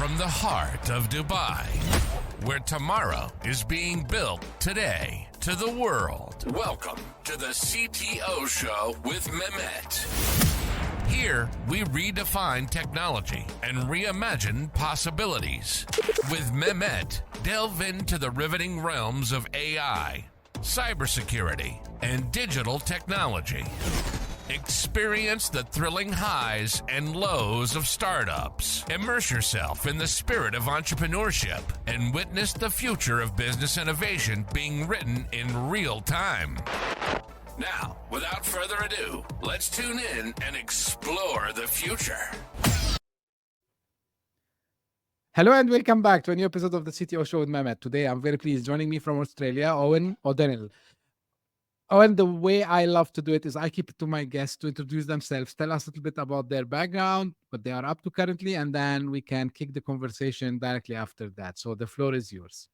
From the heart of Dubai, where tomorrow is being built today, to the world. Welcome to the CTO Show with Mehmet. Here, we redefine technology and reimagine possibilities. With Mehmet, delve into the riveting realms of AI, cybersecurity, and digital technology. Experience the thrilling highs and lows of startups. Immerse yourself in the spirit of entrepreneurship and witness the future of business innovation being written in real time. Now, without further ado, let's tune in and explore the future. Hello and welcome back to a new episode of the CTO Show with Mehmet. Today, I'm very pleased. Joining me from Australia, Eoghan O'Donnell. Owen, the way I love to do it is I keep it to my guests to introduce themselves, tell us a little bit about their background, what they are up to currently, and then we can kick the conversation directly after that. So the floor is yours.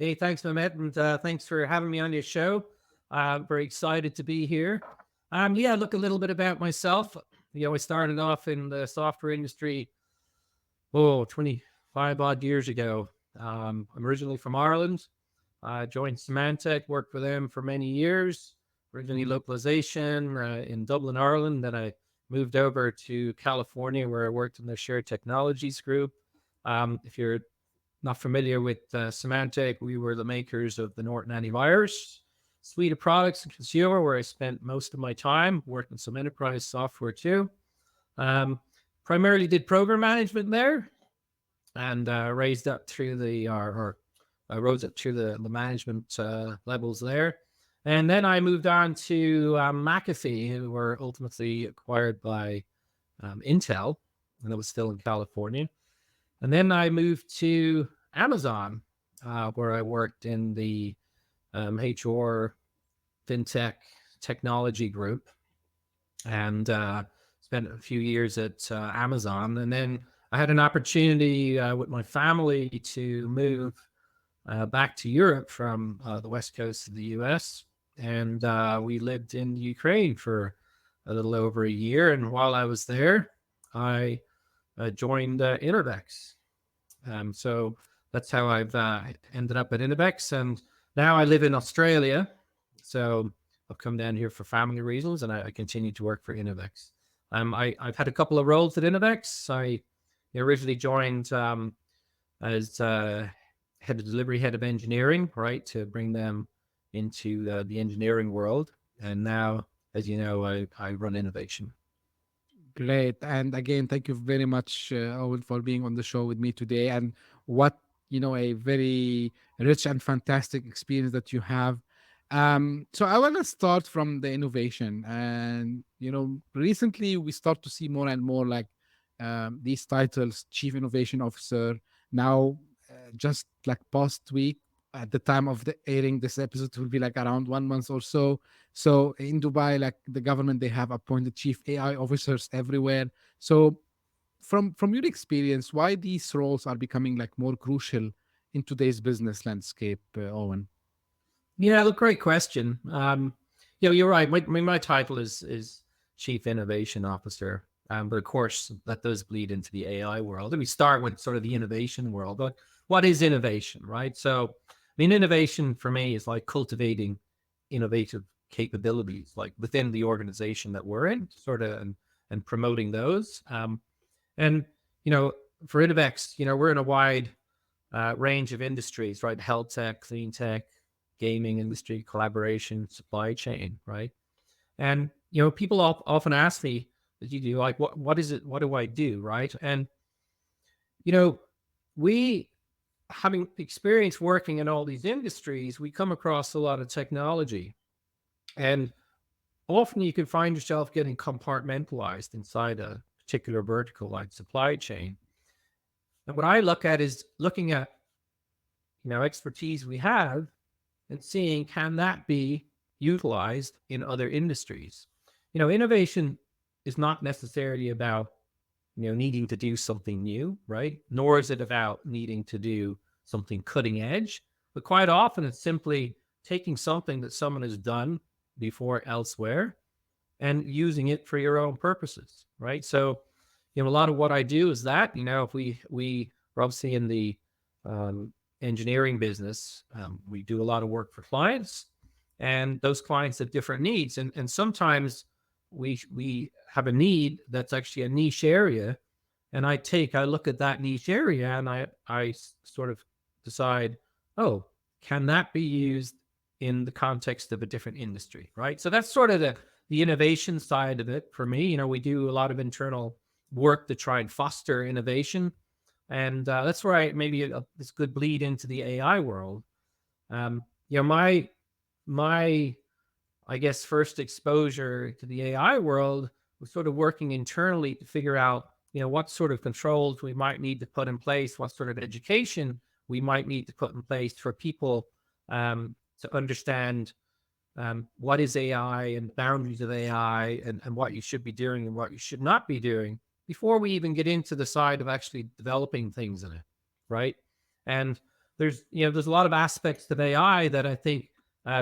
Hey, thanks, Mehmet, and thanks for having me on your show. Very excited to be here. Look a little bit about myself. I started off in the software industry, 25 odd years ago. I'm originally from Ireland. I joined Symantec, worked for them for many years, originally localization in Dublin, Ireland. Then I moved over to California where I worked in their shared technologies group. If you're not familiar with Symantec, we were the makers of the Norton antivirus suite of products and consumer, where I spent most of my time working some enterprise software too. Primarily did program management there and rose up through the management levels there. And then I moved on to McAfee, who were ultimately acquired by Intel, and it was still in California. And then I moved to Amazon, where I worked in the HR FinTech technology group and spent a few years at Amazon. And then I had an opportunity with my family to move back to Europe from the west coast of the US. And we lived in Ukraine for a little over a year. And while I was there, I joined Innovex. So that's how I've ended up at Innovex. And now I live in Australia. So I've come down here for family reasons, and I continue to work for Innovex. I've had a couple of roles at Innovex. I originally joined as head of delivery, head of engineering, right, to bring them into the engineering world. And now, as you know, I run innovation. Great. And again, thank you very much, Owen, for being on the show with me today. And what, a very rich and fantastic experience that you have. So I want to start from the innovation. And, recently we start to see more and more like these titles, Chief Innovation Officer. Now, just like past week, at the time of the airing, this episode will be like around 1 month or so. So in Dubai, like the government, they have appointed chief AI officers everywhere. So from your experience, why these roles are becoming like more crucial in today's business landscape, Owen? Yeah, look, great question. You're right. My title is Chief Innovation Officer. But of course, that does bleed into the AI world. And we start with sort of the innovation world. But what is innovation, right? So, innovation for me is like cultivating innovative capabilities, like within the organization that we're in, sort of, and promoting those. For Innovex, we're in a wide range of industries, right? Health tech, clean tech, gaming industry, collaboration, supply chain, right? And, people often ask me, like, what is it? What do I do? Right. And, we, having experience working in all these industries, we come across a lot of technology, and often you can find yourself getting compartmentalized inside a particular vertical like supply chain. And what I look at is looking at, expertise we have and seeing, can that be utilized in other industries? Innovation is not necessarily about, needing to do something new, right? Nor is it about needing to do something cutting edge, but quite often it's simply taking something that someone has done before elsewhere and using it for your own purposes, right? So, a lot of what I do is that, if we're obviously in the engineering business, we do a lot of work for clients, and those clients have different needs. And sometimes we have a need that's actually a niche area. And I look at that niche area and I sort of decide, oh, can that be used in the context of a different industry, right? So that's sort of the innovation side of it for me. We do a lot of internal work to try and foster innovation. And that's where maybe this could bleed into the AI world. My I guess first exposure to the AI world was sort of working internally to figure out, what sort of controls we might need to put in place, what sort of education we might need to put in place for people to understand what is AI and boundaries of AI, and what you should be doing and what you should not be doing before we even get into the side of actually developing things in it, right? And there's a lot of aspects of AI that I think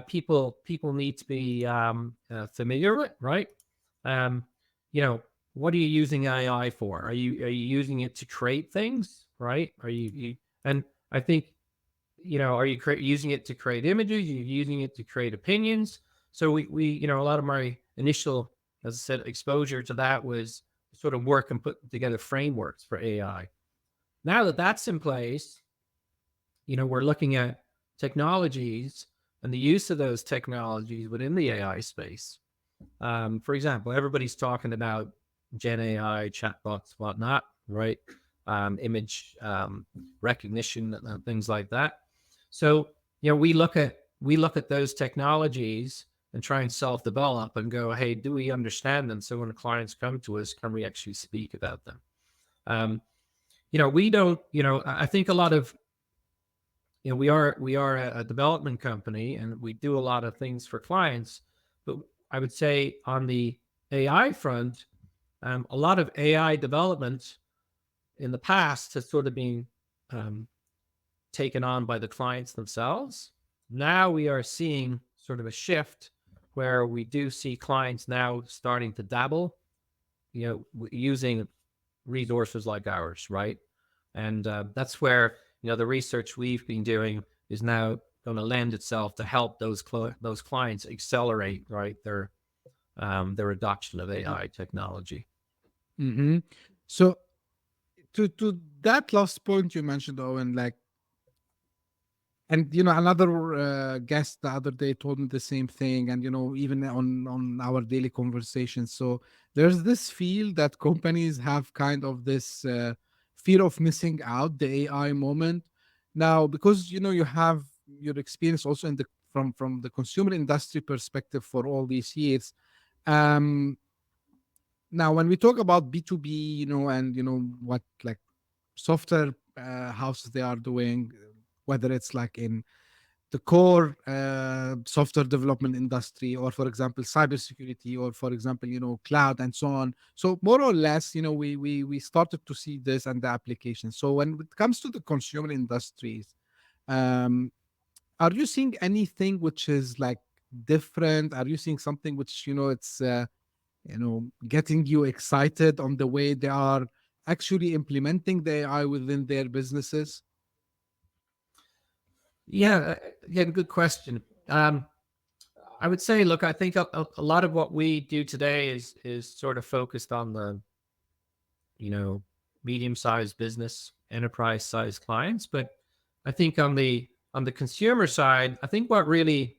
people need to be familiar with, right? What are you using AI for? Are you using it to create things, right? And I think, are you using it to create images? Are you using it to create opinions? So we a lot of my initial, as I said, exposure to that was sort of work and put together frameworks for AI. Now that that's in place, we're looking at technologies and the use of those technologies within the AI space. For example, everybody's talking about Gen AI, chatbots, whatnot, right? Image recognition and things like that. So, we look at those technologies and try and self-develop and go, hey, do we understand them? So when the clients come to us, can we actually speak about them? We don't, I think a lot of, we are a development company and we do a lot of things for clients, but I would say on the AI front, a lot of AI development in the past has sort of been taken on by the clients themselves. Now we are seeing sort of a shift where we do see clients now starting to dabble, using resources like ours, right? And that's where, the research we've been doing is now going to lend itself to help those clients accelerate, right, their adoption of AI technology. Mm-hmm. So to that last point you mentioned, Owen, and another guest the other day told me the same thing, and even on our daily conversations. So there's this feel that companies have kind of this fear of missing out the AI moment now, because you have your experience also in the from the consumer industry perspective for all these years. um Now when we talk about B2B, and what like software houses they are doing, whether it's like in the core software development industry, or for example cybersecurity, or for example cloud and so on. So more or less, we started to see this and the application. So when it comes to the consumer industries, um are you seeing anything which is like different? Are you seeing something which it's getting you excited on the way they are actually implementing the AI within their businesses? Yeah, again, good question. I would say, look, I think a lot of what we do today is sort of focused on the, medium-sized business, enterprise-sized clients. But I think on the consumer side, I think what really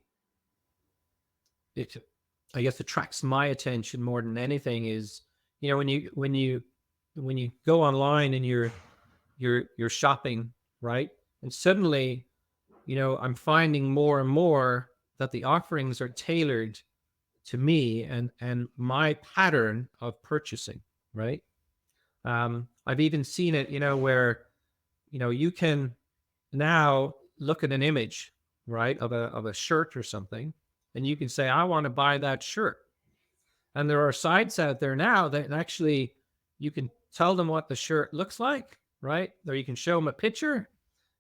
I guess attracts my attention more than anything is, when you go online and you're shopping, right? And suddenly, I'm finding more and more that the offerings are tailored to me and my pattern of purchasing, right? I've even seen it, where, you can now look at an image, right, of a shirt or something, and you can say, I want to buy that shirt. And there are sites out there now that actually you can tell them what the shirt looks like, right? Or you can show them a picture,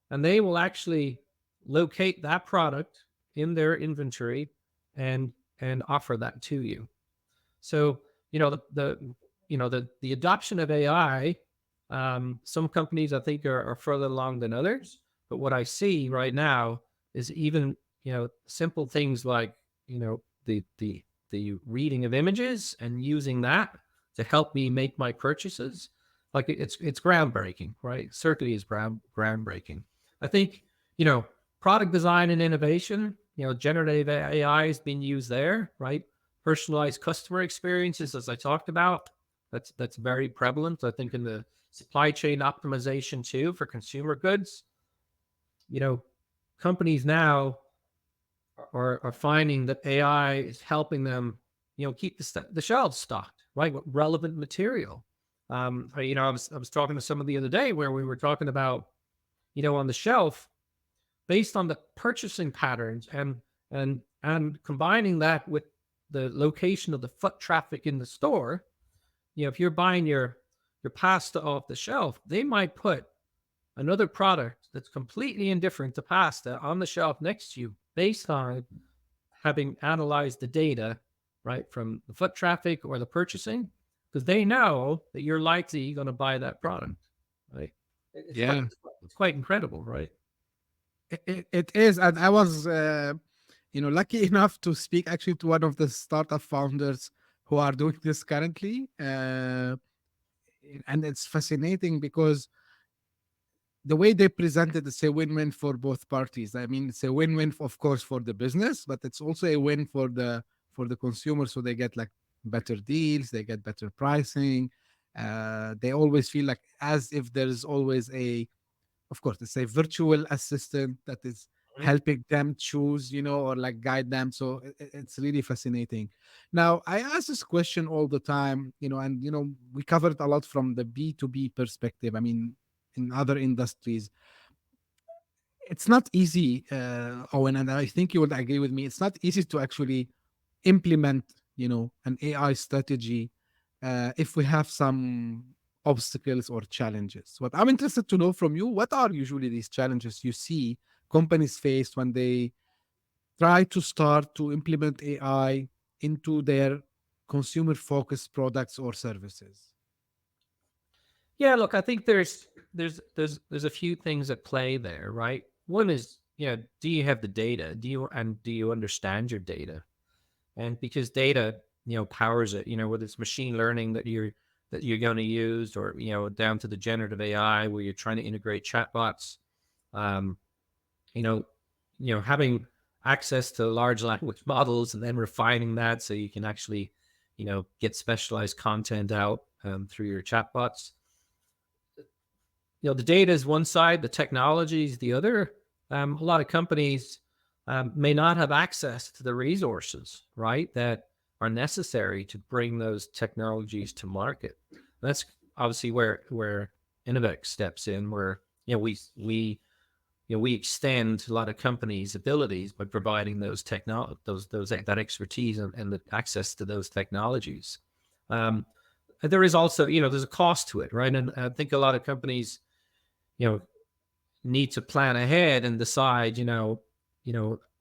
and they will actually locate that product in their inventory and offer that to you. So, the adoption of AI, some companies I think are further along than others. But what I see right now is even simple things like the reading of images and using that to help me make my purchases. Like it's groundbreaking, right? Certainly is groundbreaking. I think product design and innovation. Generative AI is being used there, right? Personalized customer experiences, as I talked about, that's very prevalent. I think in the supply chain optimization too for consumer goods. Companies now are finding that AI is helping them, keep the shelves stocked, right, with relevant material. I was talking to someone the other day where we were talking about, on the shelf, based on the purchasing patterns and combining that with the location of the foot traffic in the store. If you're buying your pasta off the shelf, they might put another product that's completely indifferent to pasta on the shelf next to you based on having analyzed the data, right, from the foot traffic or the purchasing, because they know that you're likely going to buy that product, right? It's quite, Yeah, it's quite incredible, right? it is. And I was, lucky enough to speak actually to one of the startup founders who are doing this currently. And it's fascinating because the way they present it, it's a win-win for both parties. I mean, it's a win-win, of course, for the business, but it's also a win for the consumer. So they get like better deals, they get better pricing. They always feel like as if there is always of course, it's a virtual assistant that is Mhm. helping them choose, or like guide them. So it's really fascinating. Now, I ask this question all the time, and we covered a lot from the B2B perspective. I mean, in other industries, it's not easy, Owen, and I think you would agree with me. It's not easy to actually implement, an AI strategy if we have some obstacles or challenges. What I'm interested to know from you, what are usually these challenges you see companies face when they try to start to implement AI into their consumer-focused products or services? Yeah, look, I think there's a few things at play there, right? One is, do you have the data? Do you understand your data? And because data, powers it, whether it's machine learning that you're going to use, or down to the generative AI where you're trying to integrate chatbots, um, you know, having access to large language models and then refining that so you can actually, get specialized content out through your chatbots. The data is one side, the technology is the other. A lot of companies may not have access to the resources, right, that are necessary to bring those technologies to market. That's obviously where Innovex steps in, where we extend a lot of companies' abilities by providing that expertise and the access to those technologies. There is also, there's a cost to it, right? And I think a lot of companies, need to plan ahead and decide,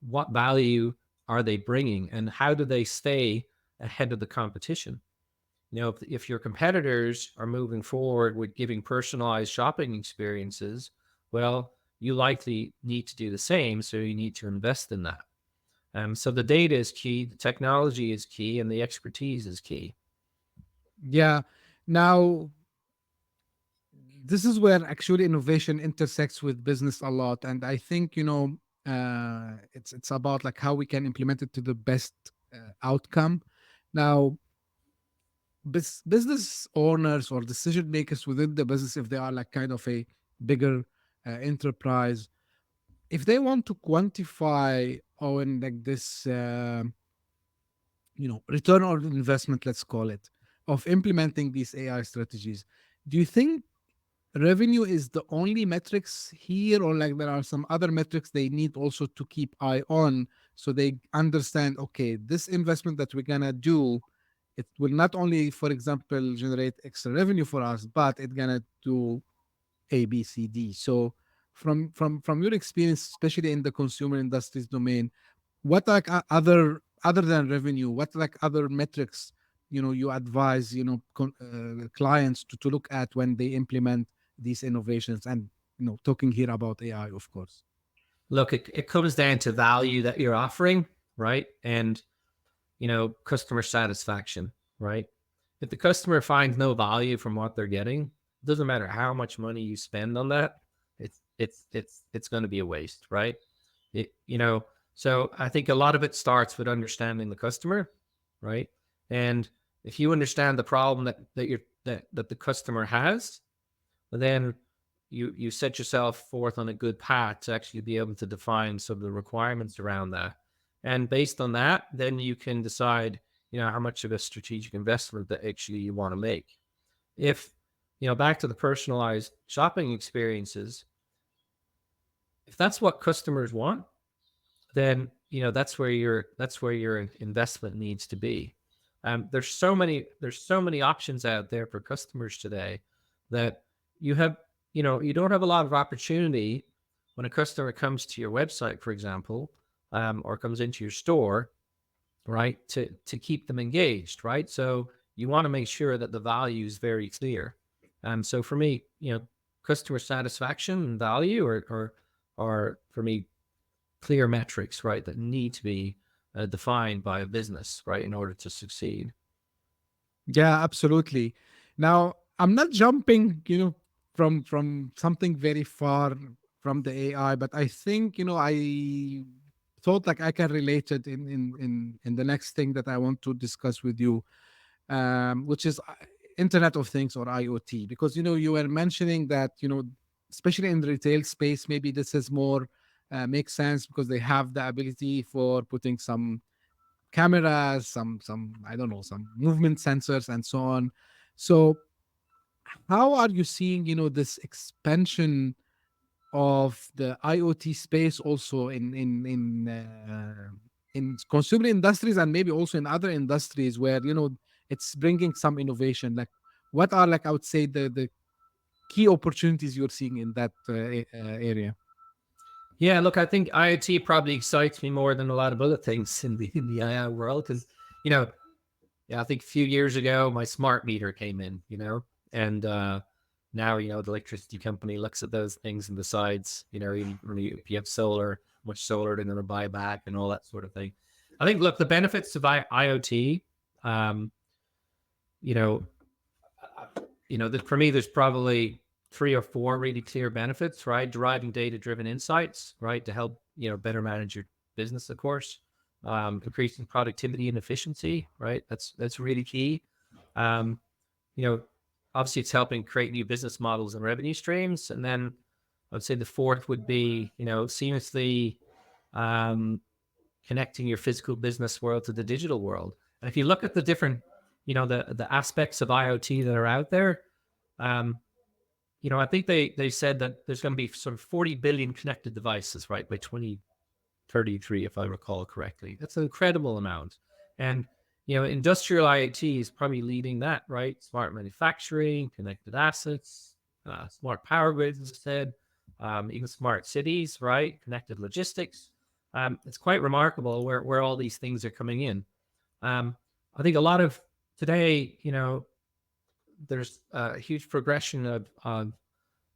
what value are they bringing and how do they stay ahead of the competition. If your competitors are moving forward with giving personalized shopping experiences, well, you likely need to do the same. So you need to invest in that. So the data is key, the technology is key, and the expertise is key. Yeah. Now, this is where actually innovation intersects with business a lot, and I think it's about like how we can implement it to the best outcome. Now, business owners or decision makers within the business, if they are like kind of a bigger enterprise, if they want to quantify on like this return on investment, let's call it, of implementing these AI strategies, do you think revenue is the only metrics here, or like there are some other metrics they need also to keep eye on, so they understand, okay, this investment that we're gonna do, it will not only, for example, generate extra revenue for us, but it's gonna do ABCD. So from your experience, especially in the consumer industries domain, what like other than revenue, what like other metrics you advise clients to look at when they implement these innovations, and talking here about AI, of course. Look, it comes down to value that you're offering, right? And, customer satisfaction, right? If the customer finds no value from what they're getting, it doesn't matter how much money you spend on that, it's going to be a waste, right? So I think a lot of it starts with understanding the customer, right? And if you understand the problem that the customer has, then you set yourself forth on a good path to actually be able to define some of the requirements around that. And based on that, then you can decide, how much of a strategic investment that actually you want to make. If, back to the personalized shopping experiences, if that's what customers want, then, that's where your investment needs to be. There's so many options out there for customers today that you don't have a lot of opportunity when a customer comes to your website, for example, or comes into your store, right, to keep them engaged, right? So you want to make sure that the value is very clear. So for me, customer satisfaction and value are for me clear metrics, right, that need to be defined by a business, right, in order to succeed. Yeah, absolutely. Now, I'm not jumping, from something very far from the AI, but I think, I thought like I can relate it in the next thing that I want to discuss with you, which is Internet of Things, or IoT, because you were mentioning that especially in the retail space, maybe this is more makes sense because they have the ability for putting some cameras, some I don't know, some movement sensors and so on. So how are you seeing this expansion of the IoT space also in consumer industries, and maybe also in other industries where it's bringing some innovation? Like, what are, like, I would say, the key opportunities you're seeing in that area? Yeah, look, I think IoT probably excites me more than a lot of other things in the AI world, because, I think a few years ago my smart meter came in, and now the electricity company looks at those things and decides, if you have solar, much solar they're going to buy back and all that sort of thing. I think, look, the benefits of IoT, you know, for me, there's probably 3 or 4 really clear benefits, right? Deriving data-driven insights, right, to help better manage your business, of course. Increasing productivity and efficiency, right? That's really key. Um, Obviously, it's helping create new business models and revenue streams. And then I would say the fourth would be, seamlessly connecting your physical business world to the digital world. And if you look at the different, the aspects of IoT that are out there, I think they said that there's going to be sort of 40 billion connected devices, right, by 2033, if I recall correctly. That's an incredible amount. And, industrial IoT is probably leading that, right? Smart manufacturing, connected assets, smart power grids, as I said, even smart cities, right? Connected logistics. It's quite remarkable where all these things are coming in. I think a lot of today, there's a huge progression of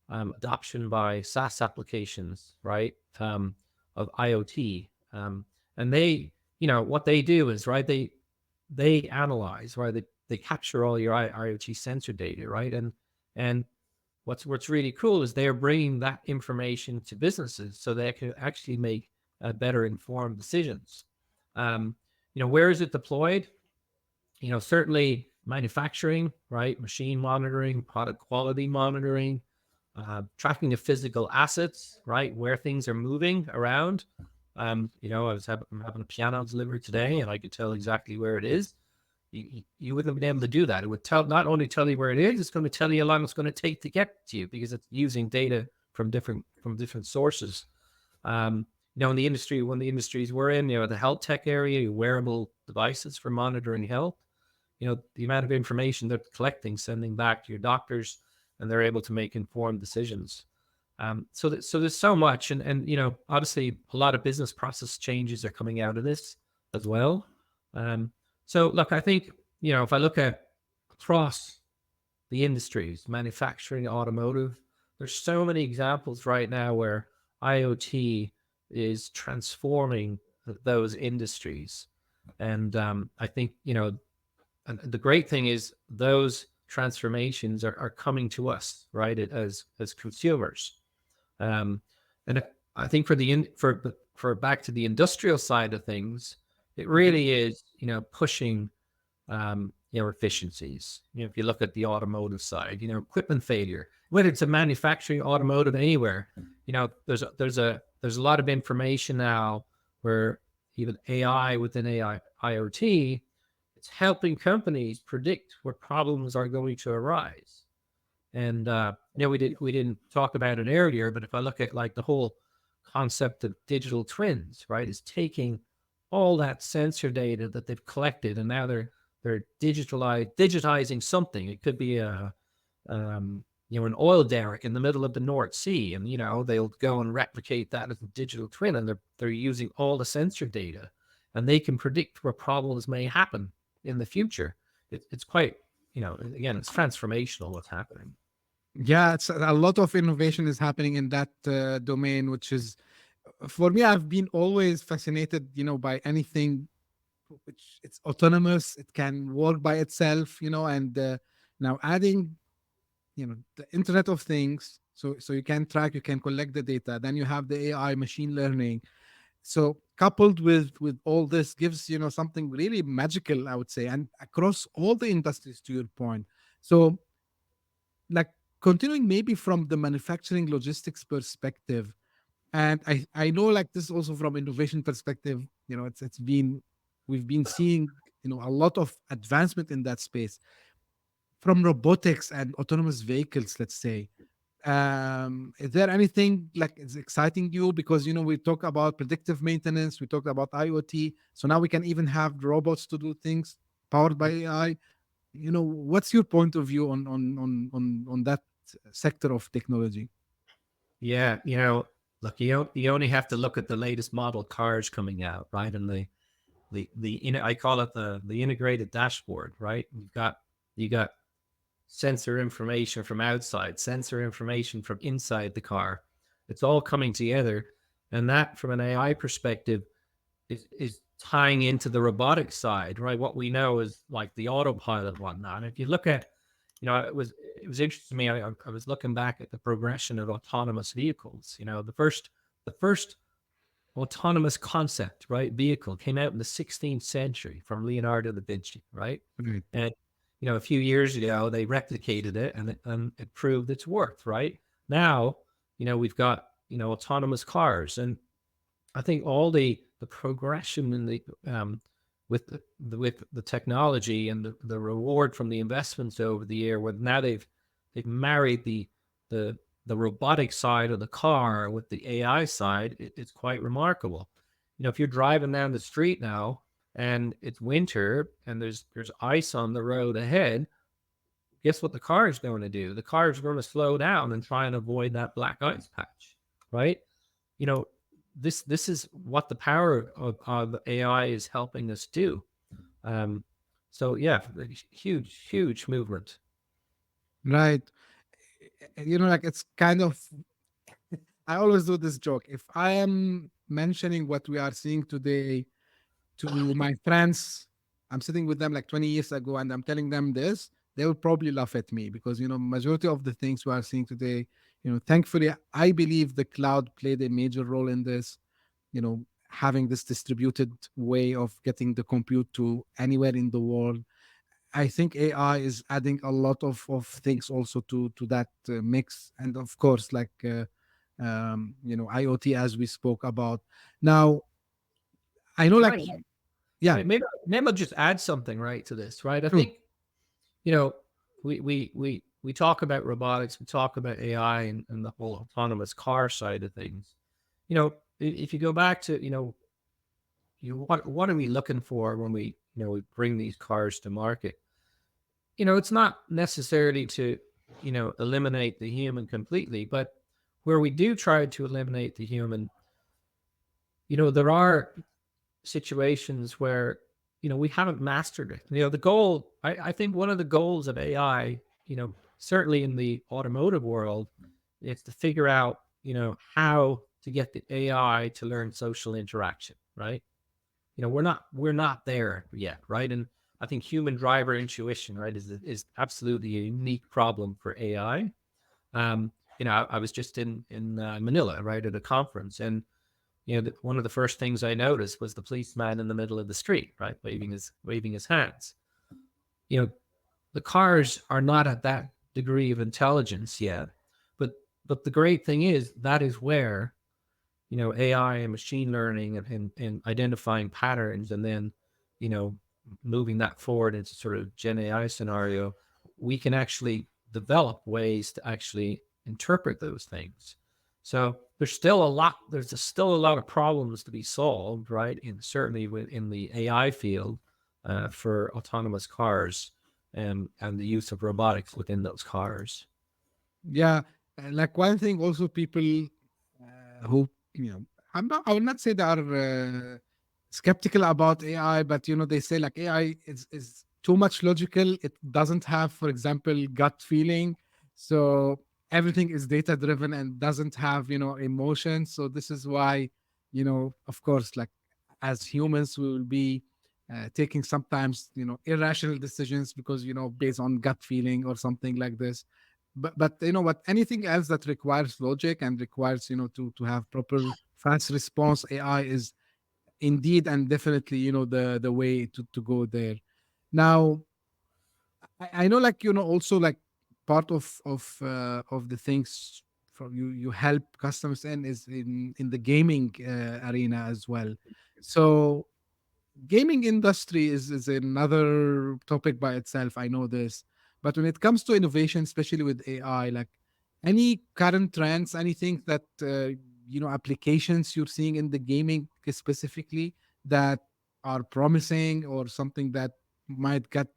adoption by SaaS applications, right? Of IoT. And they, what they do is, right, they analyze, right? They capture all your IoT sensor data, right? And what's really cool is they're bringing that information to businesses so they can actually make better informed decisions. Where is it deployed? Certainly manufacturing, right? Machine monitoring, product quality monitoring, tracking the physical assets, right? Where things are moving around. I'm having a piano delivered today, and I could tell exactly where it is. You wouldn't have been able to do that. It would not only tell you where it is, it's going to tell you how long it's going to take to get to you, because it's using data from different sources. In the industry, one of the industries we're in, the health tech area, wearable devices for monitoring health, the amount of information they're collecting, sending back to your doctors, and they're able to make informed decisions. So there's so much, and obviously a lot of business process changes are coming out of this as well. So look, I think if I look at across the industries, manufacturing, automotive, there's so many examples right now where IoT is transforming those industries. And I think, and the great thing is those transformations are coming to us, right, as consumers. Um, and I think for back to the industrial side of things, it really is, pushing efficiencies. If you look at the automotive side, equipment failure, whether it's a manufacturing, automotive, anywhere, there's a lot of information now where even AI within AI IoT, it's helping companies predict what problems are going to arise. And we didn't talk about it earlier, but if I look at like the whole concept of digital twins, right, is taking all that sensor data that they've collected, and now they're digitizing something. It could be an oil derrick in the middle of the North Sea, and they'll go and replicate that as a digital twin, and they're using all the sensor data, and they can predict where problems may happen in the future. It's quite, again, it's transformational what's happening. Yeah, it's a lot of innovation is happening in that domain, which is, for me, I've been always fascinated, by anything which it's autonomous, it can work by itself, and now adding, the Internet of Things, so you can track, you can collect the data, then you have the AI, machine learning. So coupled with all this gives, something really magical, I would say, and across all the industries, to your point. So, like, continuing maybe from the manufacturing logistics perspective, and I know, like, this is also from innovation perspective, it's been, we've been seeing, a lot of advancement in that space, from robotics and autonomous vehicles, let's say. Is there anything like is exciting you? Because we talk about predictive maintenance, we talked about IoT, so now we can even have robots to do things powered by AI. What's your point of view on that sector of technology? Yeah, look, you only have to look at the latest model cars coming out, right? And I call it the integrated dashboard, right? You got sensor information from outside, sensor information from inside the car. It's all coming together, and that, from an AI perspective, is tying into the robotics side, right? What we know is like the autopilot whatnot. And if you look at, it was interesting to me. I was looking back at the progression of autonomous vehicles. The first autonomous concept, right, vehicle came out in the 16th century from Leonardo da Vinci, right? Right. And a few years ago they replicated it, and it proved its worth. Right now, we've got autonomous cars, and I think all the progression in the with the technology and the reward from the investments over the year, where now they've married the robotic side of the car with the AI side. It's quite remarkable. If you're driving down the street now and it's winter and there's ice on the road ahead, guess what the car is going to do? The car is going to slow down and try and avoid that black ice patch, right? This is what the power of AI is helping us do. So yeah, huge movement. Right. Like, it's kind of, I always do this joke. If I am mentioning what we are seeing today to my friends, I'm sitting with them like 20 years ago and I'm telling them this, they will probably laugh at me, because majority of the things we are seeing today, thankfully, I believe the cloud played a major role in this. Having this distributed way of getting the compute to anywhere in the world. I think AI is adding a lot of things also to that mix, and of course, like IoT, as we spoke about. Now, I know, like, Right. yeah, Maybe I'll just add something right to this. Right, I true. think we talk about robotics, we talk about AI, and the whole autonomous car side of things. If you go back to what are we looking for when we we bring these cars to market? It's not necessarily to eliminate the human completely, but where we do try to eliminate the human, there are situations where we haven't mastered it. The goal, I think one of the goals of AI, certainly in the automotive world, is to figure out, how to get the AI to learn social interaction, right? We're not there yet, right? And I think human driver intuition, right, is absolutely a unique problem for AI. I was just in Manila, right, at a conference, and one of the first things I noticed was the policeman in the middle of the street, right, waving his hands. You know, the cars are not at that degree of intelligence yet, but the great thing is that is where AI and machine learning and identifying patterns, and then you know moving that forward into sort of Gen AI scenario, we can actually develop ways to actually interpret those things. So there's still a lot of problems to be solved, right? Certainly in the AI field for autonomous cars and the use of robotics within those cars. Yeah, like one thing also people who I will not say they are skeptical about AI, but they say like AI is too much logical. It doesn't have, for example, gut feeling. So everything is data driven and doesn't have emotion. So this is why of course, like as humans, we will be taking sometimes irrational decisions because based on gut feeling or something like this. But what, anything else that requires logic and requires to have proper fast response, AI is indeed and definitely the way to go there. Now I know, like also, like part of the things from you help customers in is in the gaming arena as well. So gaming industry is another topic by itself, I know this. But when it comes to innovation, especially with AI, like any current trends, anything that applications you're seeing in the gaming specifically that are promising, or something that might get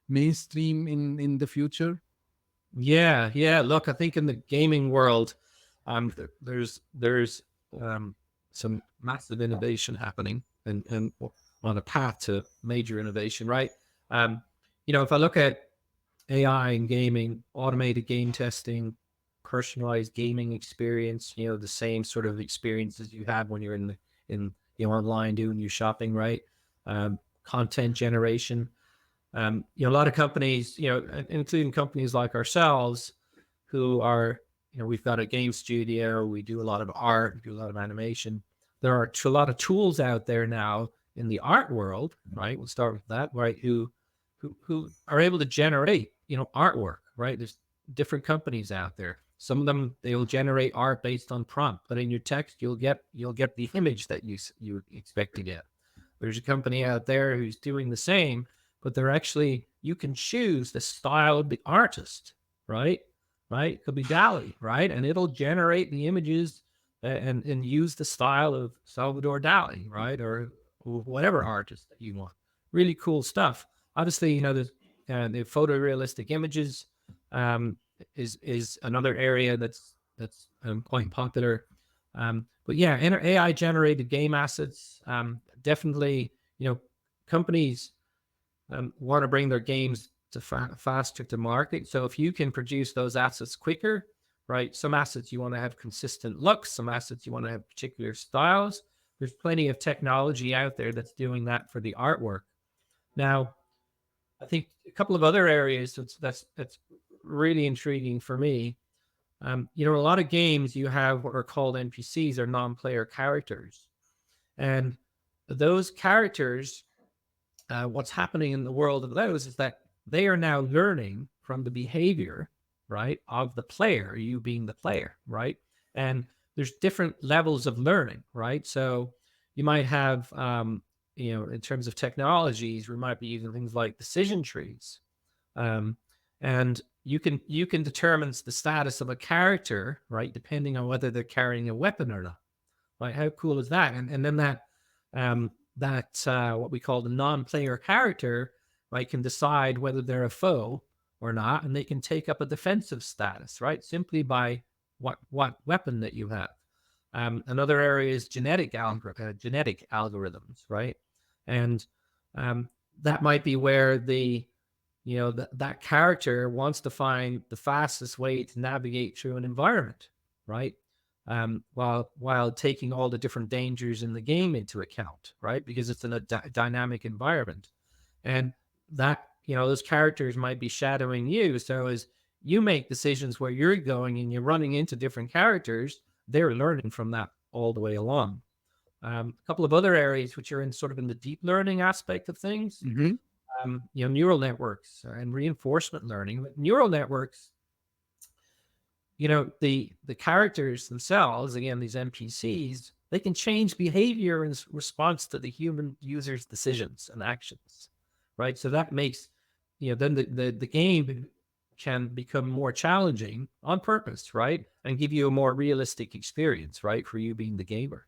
mainstream in the future? Yeah, yeah. Look, I think in the gaming world, there's um, some massive innovation happening, and on a path to major innovation, right? Um, if I look at AI in gaming, automated game testing, personalized gaming experience, the same sort of experiences you have when you're in online doing your shopping, right? Content generation. A lot of companies, including companies like ourselves, who are, we've got a game studio, we do a lot of art, we do a lot of animation. There are a lot of tools out there now in the art world, right? We'll start with that, right? Who are able to generate, artwork, right? There's different companies out there. Some of them, they will generate art based on prompt, but in your text, you'll get the image that you expect to get. There's a company out there who's doing the same, but they're actually, you can choose the style of the artist, right? Right? It could be Dali, right? And it'll generate the images and use the style of Salvador Dali, right? Or whatever artist that you want. Really cool stuff. Obviously, there's the photorealistic images is another area that's quite popular. But yeah, AI generated game assets, definitely, companies want to bring their games to faster to market. So if you can produce those assets quicker, right? Some assets you want to have consistent looks, some assets you want to have particular styles. There's plenty of technology out there that's doing that for the artwork. Now, I think a couple of other areas that's really intriguing for me. A lot of games you have what are called NPCs, or non-player characters, and those characters, what's happening in the world of those is that they are now learning from the behavior, right, of the player, you being the player, right? And there's different levels of learning, right? So you might have, in terms of technologies, we might be using things like decision trees, and you can determine the status of a character, right, depending on whether they're carrying a weapon or not. Right? How cool is that? And then what we call the non-player character, right, can decide whether they're a foe or not, and they can take up a defensive status, right, simply by what weapon that you have. Another area is genetic algorithms, right, and um, that might be where that character wants to find the fastest way to navigate through an environment, right? While taking all the different dangers in the game into account, right? Because it's in a dynamic environment, and that those characters might be shadowing you. So as you make decisions where you're going and you're running into different characters, they're learning from that all the way along. A couple of other areas which are in sort of in the deep learning aspect of things, Hmm. neural networks and reinforcement learning. With neural networks, the characters themselves, again, these NPCs, they can change behavior in response to the human user's decisions and actions, right? So that makes, then the game can become more challenging on purpose, right? And give you a more realistic experience, right? For you being the gamer.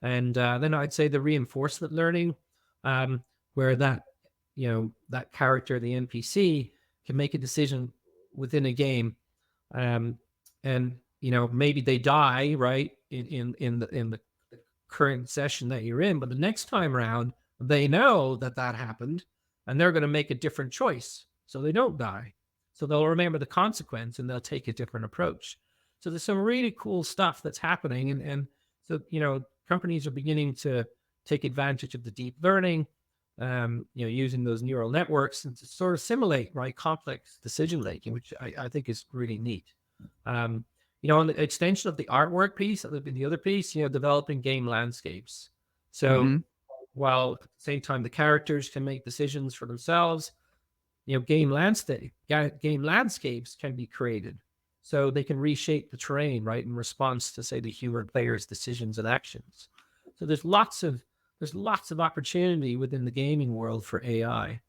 And then I'd say the reinforcement learning, um, where that character, the NPC, can make a decision within a game, um, and maybe they die right in the current session that you're in, but the next time around they know that happened, and they're going to make a different choice so they don't die. So they'll remember the consequence and they'll take a different approach. So there's some really cool stuff that's happening, and so companies are beginning to take advantage of the deep learning, using those neural networks and to sort of simulate right complex decision making, which I think is really neat. Um, on the extension of the artwork piece, that would be the other piece, developing game landscapes. So Hmm. while at the same time the characters can make decisions for themselves, game landscapes can be created. So they can reshape the terrain, right, in response to, say, the human player's decisions and actions. So there's lots of opportunity within the gaming world for AI.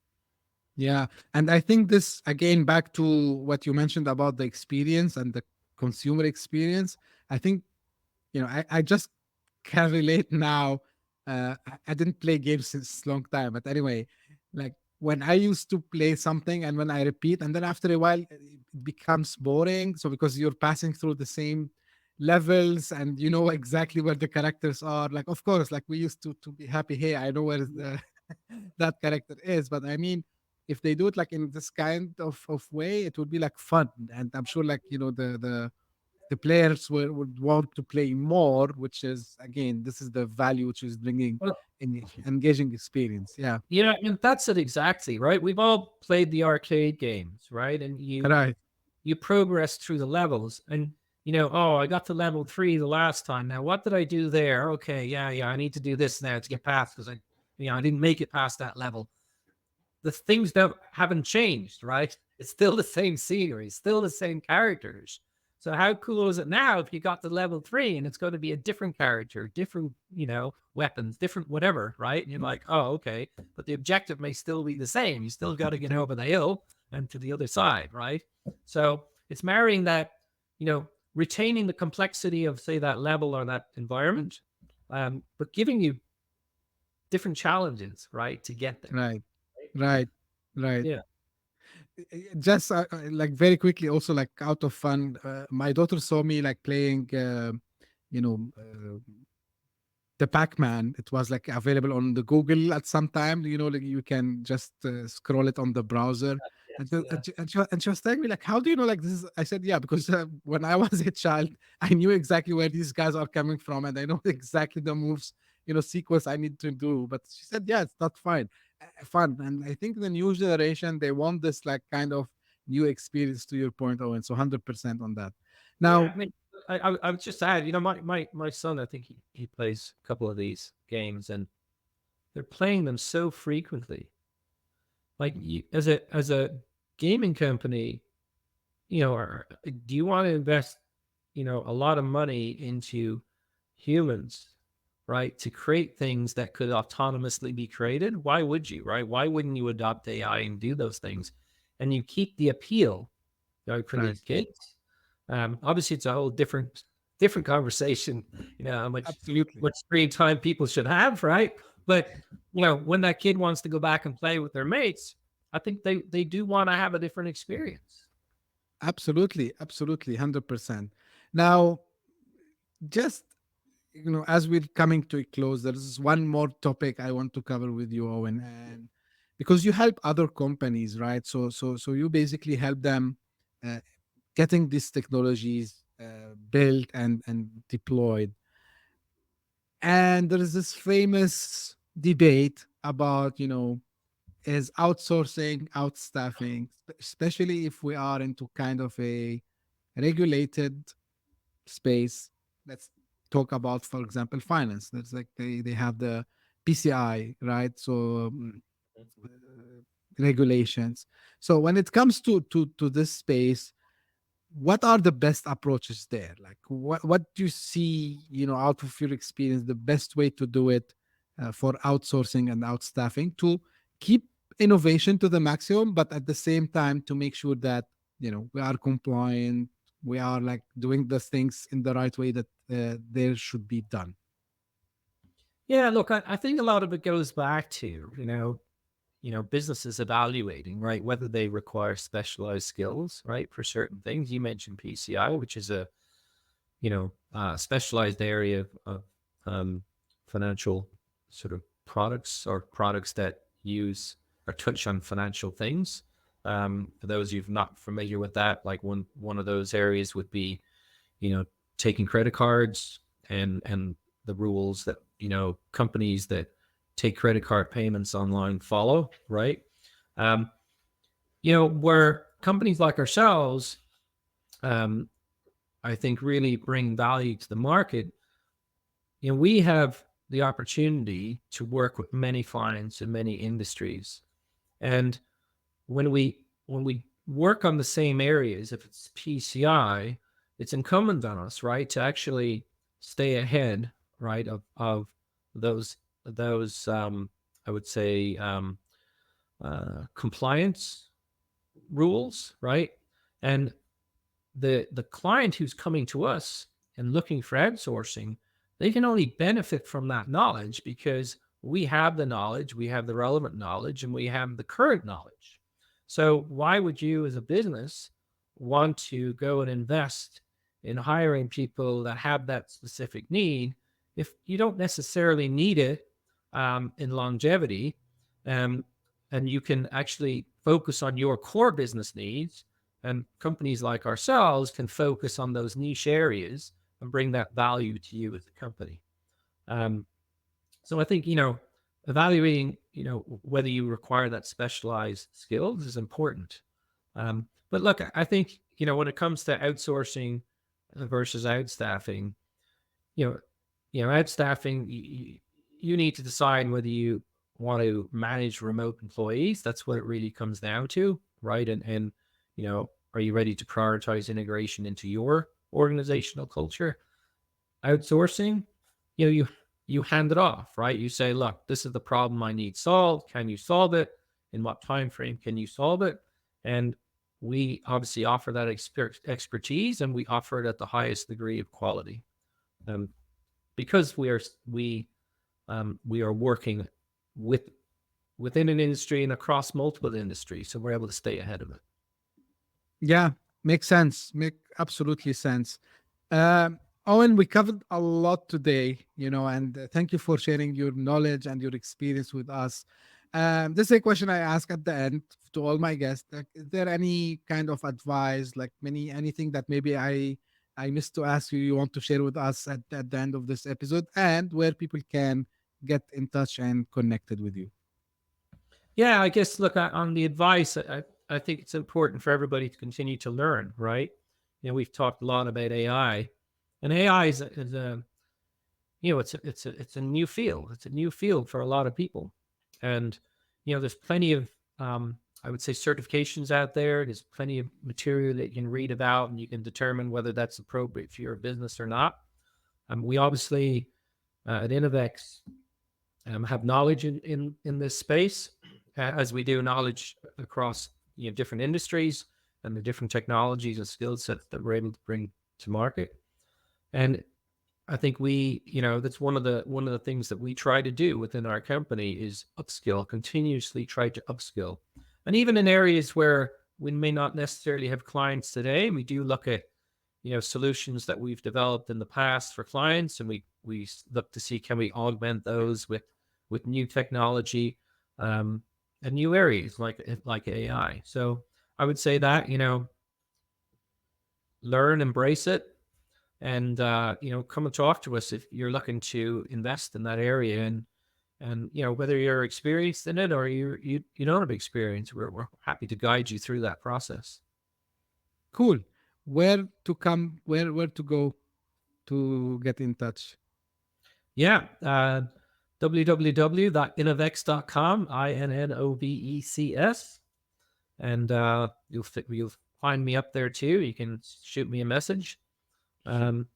Yeah. And I think this, again, back to what you mentioned about the experience and the consumer experience. I think, I just can relate now. I didn't play games since long time, but anyway, like when I used to play something and when I repeat, and then after a while it becomes boring. So because you're passing through the same levels and you know exactly where the characters are. Like, of course, like we used to be happy. Hey, I know where the that character is. But I mean, if they do it like in this kind of way, it would be like fun. And I'm sure like, the players would want to play more, which is again, this is the value which is bringing Well, in engaging experience. Yeah. and that's it exactly, right? We've all played the arcade games, right? And Right. you progress through the levels, and oh, I got to level 3 the last time. Now what did I do there? Okay, yeah, I need to do this now to get past, because I didn't make it past that level. The things that haven't changed, right? It's still the same scenery, still the same characters. So how cool is it now if you got to level 3 and it's going to be a different character, different, weapons, different whatever, right? And you're like, oh, okay. But the objective may still be the same. You still got to get over the hill and to the other side, right? So it's marrying that, retaining the complexity of, say, that level or that environment, but giving you different challenges, right, to get there. Right. Right. Right. Yeah. Just like very quickly, also like out of fun, my daughter saw me like playing, you know, uh, the Pac-Man. It was like available on the Google at some time. Like you can just scroll it on the browser. And, Yes, the, yeah. and she was telling me like, how do you know like this is? I said, yeah, because when I was a child, I knew exactly where these guys are coming from, and I know exactly the moves, sequence I need to do. But she said, yeah, it's not fun. And I think the new generation they want this like kind of new experience. To your point, Owen, so 100% on that. Yeah, Now, I mean, I would just add, my son, I think he plays a couple of these games, and they're playing them so frequently. Like, as a gaming company, do you want to invest, a lot of money into humans, right, to create things that could autonomously be created? Why would you, right? Why wouldn't you adopt AI and do those things? And you keep the appeal, right, for right, these kids. Obviously, it's a whole different conversation. How absolutely. much screen time people should have, right? But when that kid wants to go back and play with their mates, I think they do want to have a different experience. Absolutely, absolutely, 100%. Now, just as we're coming to a close, there's one more topic I want to cover with you, Owen, and because you help other companies, right? So you basically help them uh, getting these technologies built and deployed. And there is this famous debate about, is outsourcing, outstaffing, especially if we are into kind of a regulated space. Let's talk about, for example, finance. That's like they have the PCI, right? So regulations. So when it comes to this space, what are the best approaches there? Like what do you see, out of your experience, the best way to do it for outsourcing and outstaffing to keep innovation to the maximum, but at the same time to make sure that we are compliant, we are like doing the things in the right way that there should be done. Yeah, look, I think a lot of it goes back to, businesses evaluating, right, whether they require specialized skills, right, for certain things. You mentioned PCI, which is a, specialized area of financial sort of products or products that use or touch on financial things. For those of you not familiar with that, like one of those areas would be, taking credit cards and the rules that, companies that take credit card payments online follow, right? Where companies like ourselves, I think really bring value to the market. We have the opportunity to work with many clients in many industries. And when we work on the same areas, if it's PCI, it's incumbent on us, right, to actually stay ahead, right, of those I would say compliance rules, right? And the client who's coming to us and looking for outsourcing, they can only benefit from that knowledge because we have the knowledge, we have the relevant knowledge, and we have the current knowledge. So why would you as a business want to go and invest in hiring people that have that specific need if you don't necessarily need it in longevity? And you can actually focus on your core business needs, and companies like ourselves can focus on those niche areas and bring that value to you as a company. Um, so I think, evaluating, whether you require that specialized skills is important. But look, I think, when it comes to outsourcing versus outstaffing, outstaffing, you need to decide whether you want to manage remote employees. That's what it really comes down to, right? And are you ready to prioritize integration into your organizational culture? Outsourcing, you hand it off, right? You say, look, this is the problem I need solved. Can you solve it? In what time frame can you solve it? And we obviously offer that expertise, and we offer it at the highest degree of quality, because we are working within an industry and across multiple industries, so we're able to stay ahead of it. Yeah, makes sense. Make absolutely sense. Owen, we covered a lot today, and thank you for sharing your knowledge and your experience with us. This is a question I ask at the end to all my guests. Like, is there any kind of advice, like anything that maybe I missed to ask you, you want to share with us at the end of this episode, and where people can get in touch and connected with you? Yeah, I guess, look, on the advice, I think it's important for everybody to continue to learn, right? We've talked a lot about AI, and AI is a it's a new field. It's a new field for a lot of people, and there's plenty of I would say certifications out there. There's plenty of material that you can read about, and you can determine whether that's appropriate for your business or not. We obviously at Innovex have knowledge in this space, as we do knowledge across different industries and the different technologies and skill sets that we're able to bring to market. And I think that's one of the things that we try to do within our company is upskill, continuously try to upskill. And even in areas where we may not necessarily have clients today, we do look at solutions that we've developed in the past for clients, and we look to see, can we augment those with new technology, and new areas like AI. So I would say that, learn, embrace it, and come and talk to us if you're looking to invest in that area. And whether you're experienced in it or you don't have experience, we're happy to guide you through that process. Cool. Where to come? Where to go to get in touch? Yeah. www.innovex.com, INNOVECS. And you'll find me up there too. You can shoot me a message. I'm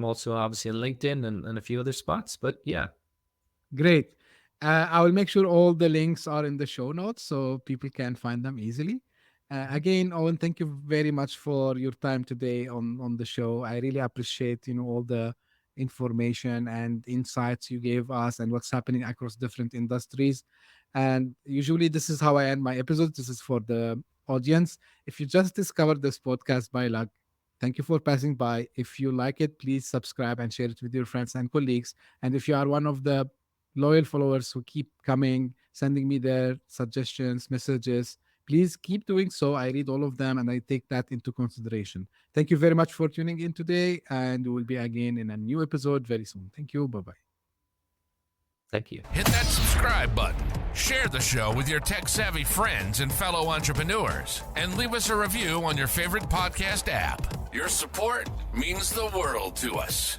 also obviously on LinkedIn and a few other spots, but yeah. Great. I will make sure all the links are in the show notes so people can find them easily. Again, Owen, thank you very much for your time today on the show. I really appreciate all the information and insights you gave us and what's happening across different industries. And usually, this is how I end my episodes. This is for the audience. If you just discovered this podcast by luck, thank you for passing by. If you like it, please subscribe and share it with your friends and colleagues. And if you are one of the loyal followers who keep coming, sending me their suggestions, messages, please keep doing so. I read all of them and I take that into consideration. Thank you very much for tuning in today, and we will be again in a new episode very soon. Thank you. Bye bye. Thank you. Hit that subscribe button, share the show with your tech-savvy friends and fellow entrepreneurs, and leave us a review on your favorite podcast app. Your support means the world to us.